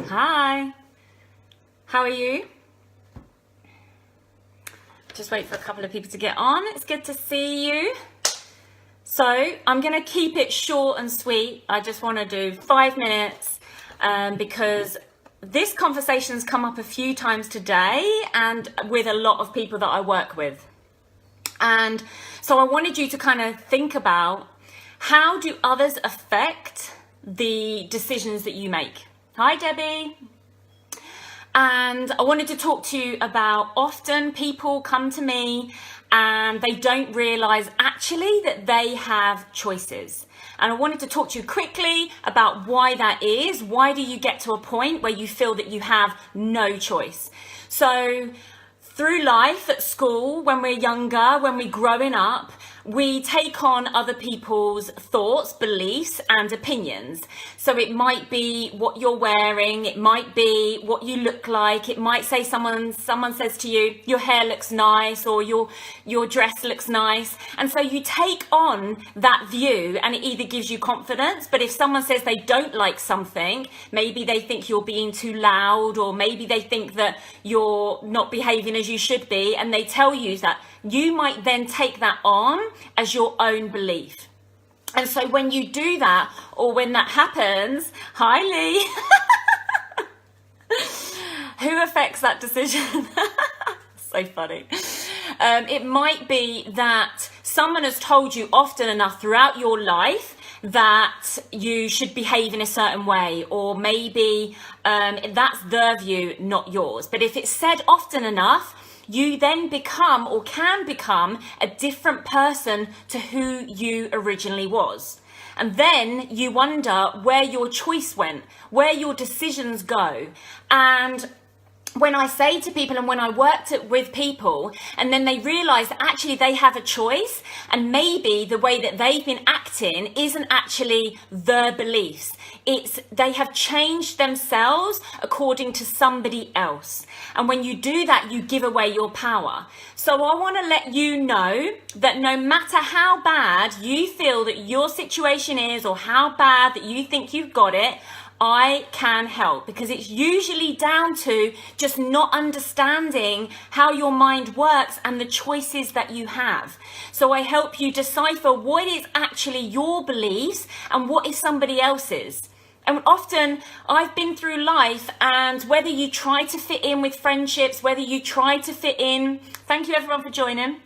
Hi, how are you? Just wait for a couple of people to get on. It's good to see you. So I'm going to keep it short and sweet. I just want to do 5 minutes because this conversation's come up a few times today and with a lot of people that I work with. And so I wanted you to kind of think about, how do others affect the decisions that you make? Hi, Debbie. And I wanted to talk to you about, often people come to me and they don't realize actually that they have choices. And I wanted to talk to you quickly about why that is. Why do you get to a point where you feel that you have no choice? So through life, at school, when we're younger, when we're growing up, we take on other people's thoughts, beliefs, and opinions. So it might be what you're wearing, it might be what you look like, it might say someone says to you, your hair looks nice, or your dress looks nice. And so you take on that view and it either gives you confidence, but if someone says they don't like something, maybe they think you're being too loud, or maybe they think that you're not behaving as you should be, and they tell you that, you might then take that on as your own belief. And so when you do that, or when that happens, hi Lee, who affects that decision? So funny. It might be that someone has told you often enough throughout your life that you should behave in a certain way, or maybe that's their view, not yours. But if it's said often enough, you then become, or can become, a different person to who you originally was. And then you wonder where your choice went, where your decisions go. And when I say to people, and when I worked with people, and then they realize that actually they have a choice, and maybe the way that they've been acting isn't actually their beliefs. It's they have changed themselves according to somebody else. And when you do that, you give away your power. So I want to let you know that no matter how bad you feel that your situation is, or how bad that you think you've got it, I can help, because it's usually down to just not understanding how your mind works and the choices that you have. So I help you decipher what is actually your beliefs and what is somebody else's. And often I've been through life, and whether you try to fit in with friendships, whether you try to fit in, thank you everyone for joining.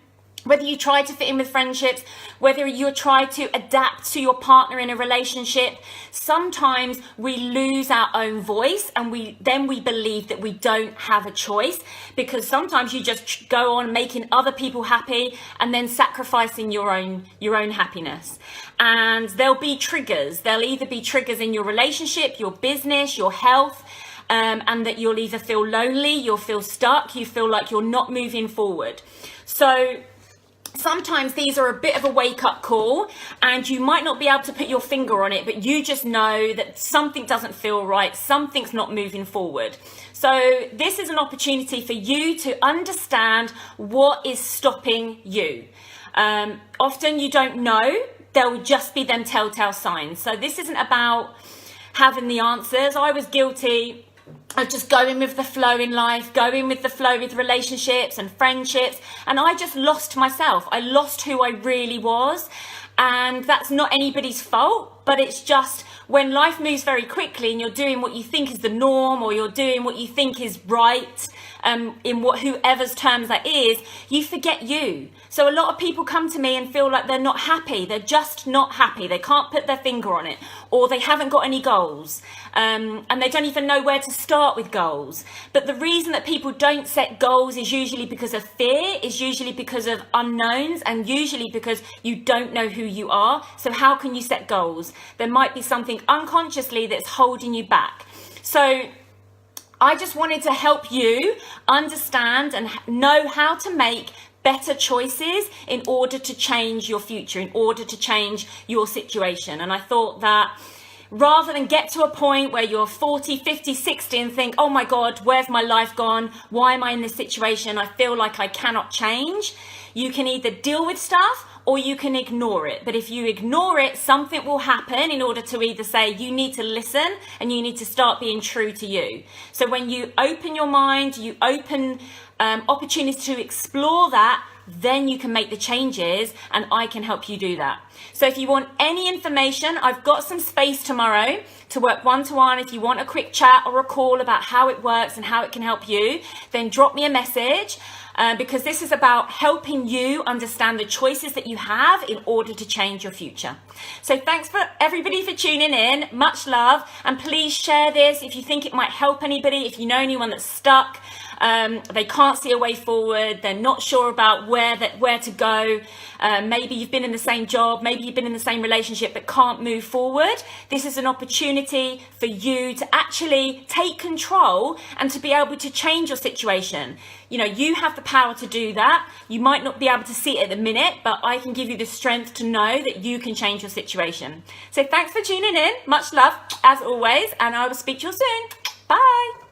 Whether you try to fit in with friendships, whether you try to adapt to your partner in a relationship, sometimes we lose our own voice, and we believe that we don't have a choice, because sometimes you just go on making other people happy and then sacrificing your own happiness. And there'll be triggers. There'll either be triggers in your relationship, your business, your health, and that you'll either feel lonely, you'll feel stuck, you feel like you're not moving forward. So sometimes these are a bit of a wake-up call, and you might not be able to put your finger on it, but you just know that something doesn't feel right, something's not moving forward. So this is an opportunity for you to understand what is stopping you. Often you don't know, there'll just be them telltale signs. So this isn't about having the answers. I was guilty of just going with the flow in life, going with the flow with relationships and friendships, and I just lost myself. I lost who I really was, and that's not anybody's fault, but it's just when life moves very quickly and you're doing what you think is the norm, or you're doing what you think is right, in whoever's terms that is, you forget you. So a lot of people come to me and feel like they're not happy. They're just not happy. They can't put their finger on it, or they haven't got any goals, and they don't even know where to start with goals. But the reason that people don't set goals is usually because of fear, is usually because of unknowns, and usually because you don't know who you are. So how can you set goals? There might be something unconsciously that's holding you back. So I just wanted to help you understand and know how to make better choices in order to change your future, in order to change your situation. And I thought that rather than get to a point where you're 40, 50, 60 and think, oh my God, where's my life gone? Why am I in this situation? I feel like I cannot change. You can either deal with stuff, or you can ignore it. But if you ignore it, something will happen in order to either say you need to listen and you need to start being true to you. So when you open your mind, you open opportunities to explore that, then you can make the changes, and I can help you do that. So if you want any information, I've got some space tomorrow to work one-to-one. If you want a quick chat or a call about how it works and how it can help you, then drop me a message, because this is about helping you understand the choices that you have in order to change your future. So thanks for everybody for tuning in. Much love, and please share this if you think it might help anybody. If you know anyone that's stuck, they can't see a way forward, they're not sure about where to go, maybe you've been in the same job, maybe you've been in the same relationship but can't move forward. This is an opportunity for you to actually take control and to be able to change your situation. You know, you have the power to do that. You might not be able to see it at the minute, but I can give you the strength to know that you can change your situation. So thanks for tuning in. Much love as always, and I will speak to you soon. Bye.